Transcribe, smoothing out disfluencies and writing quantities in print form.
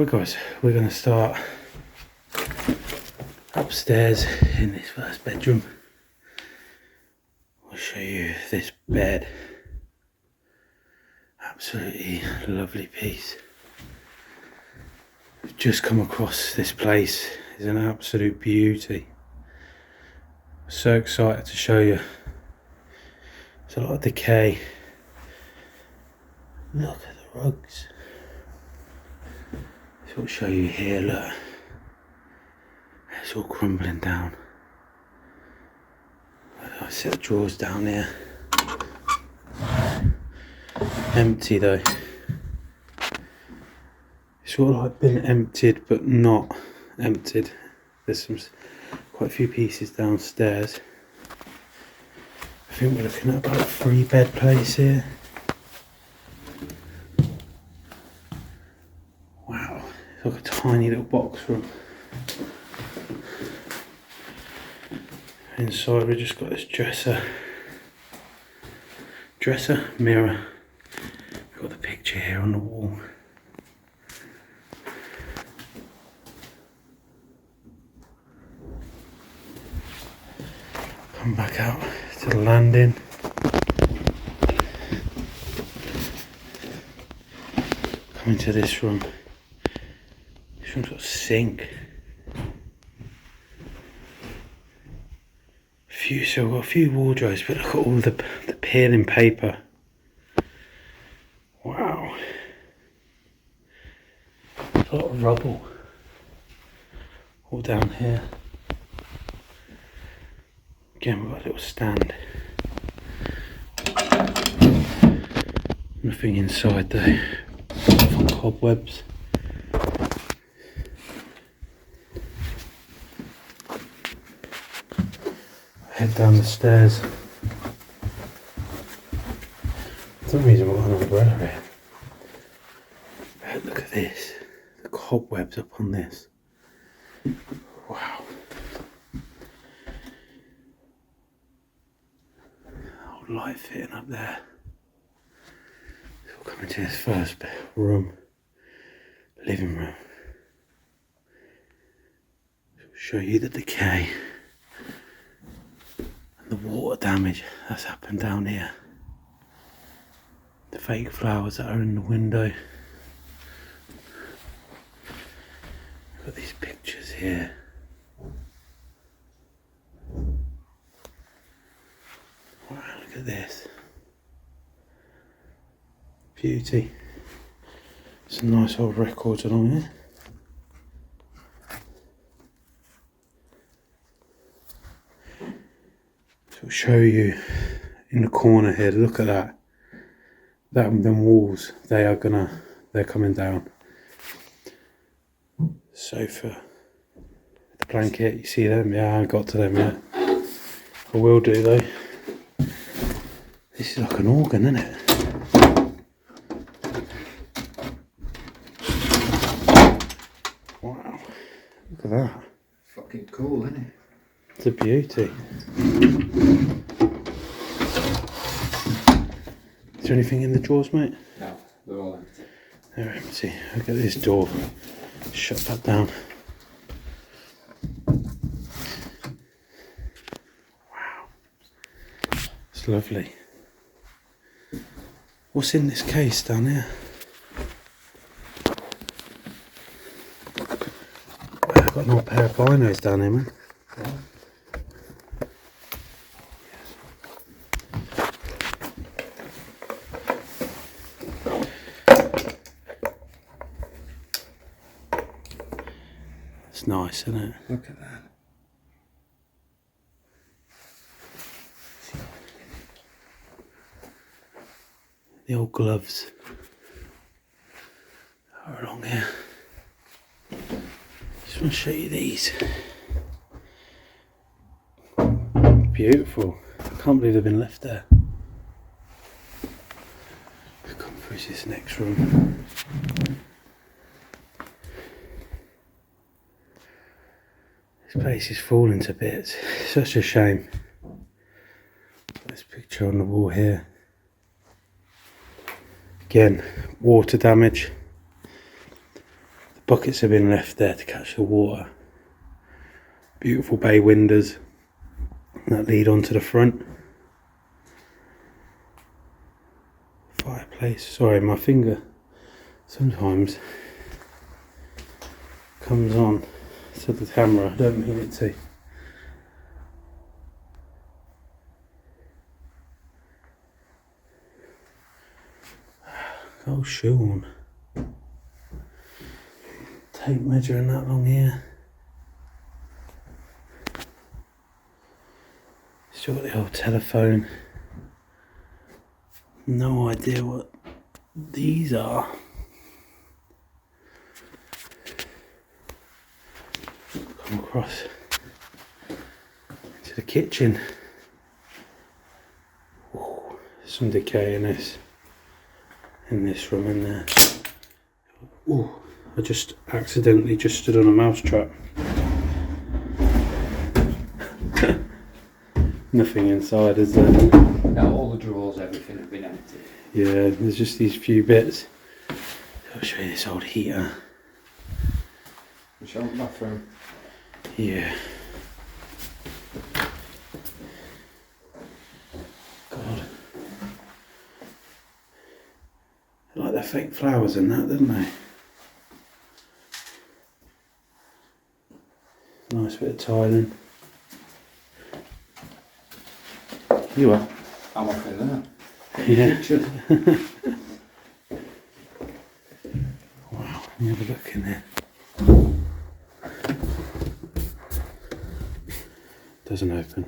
Right guys, we're going to start upstairs in this first bedroom. I'll show you this bed. Absolutely lovely piece. I've just come across this place. It's an absolute beauty. So excited to show you. There's a lot of decay. Look at the rugs. So I'll show you here, look. It's all crumbling down. I set the drawers down here. Empty though. It's all like been emptied but not emptied. There's quite a few pieces downstairs. I think we're looking at about a 3-bed place here. Wow, it's like a tiny little box room. Inside we've just got this dresser, mirror. We've got the picture here on the wall. Come back out to the landing. Come into this room. This room's got a sink. So we've got a few wardrobes, but look at all the peeling paper. Wow. There's a lot of rubble. All down here. Again, we've got a little stand. Nothing inside though. Some cobwebs. Head down the stairs. For some reason we've got an umbrella here. Look at this. The cobwebs up on this. Wow. Old light fitting up there. So we'll come into this first room. Living room. So we'll show you the decay. The water damage that's happened down here. The fake flowers that are in the window. Got these pictures here. Wow, look at this. Beauty. Some nice old records along here. I'll show you in the corner here. Look at that. Them walls. They're coming down. Sofa. The blanket. You see them? Yeah, I haven't got to them yet. I will do though. This is like an organ, isn't it? Wow. Look at that. Fucking cool, isn't it? It's a beauty. Is there anything in the drawers, mate? No, they're all empty. They're empty. Look at this door. Shut that down. Wow. It's lovely. What's in this case down here? I've got an old pair of binos down here, man. Yeah. It's nice, isn't it? Look at that. The old gloves are along here. Just want to show you these. Beautiful. I can't believe they've been left there. Come through this next room. This place is falling to bits. Such a shame. This picture on the wall here. Again, water damage. The buckets have been left there to catch the water. Beautiful bay windows that lead onto the front. Fireplace. Sorry, my finger sometimes comes on to the camera. I don't mean it to. Oh, Sean. Tape measuring that long here. Still got the old telephone. No idea what these are. Come across to the kitchen. Ooh, some decay in this room in there. Ooh, I just accidentally just stood on a mouse trap. Nothing inside, is there? No, all the drawers, everything have been empty. Yeah, there's just these few bits. I'll show you this old heater. Show the bathroom. Yeah. God. They like their fake flowers and that, don't they? Nice bit of tiling. You are? I'm off in there. Yeah. Pictures. Wow, let me have a look in there. Doesn't open.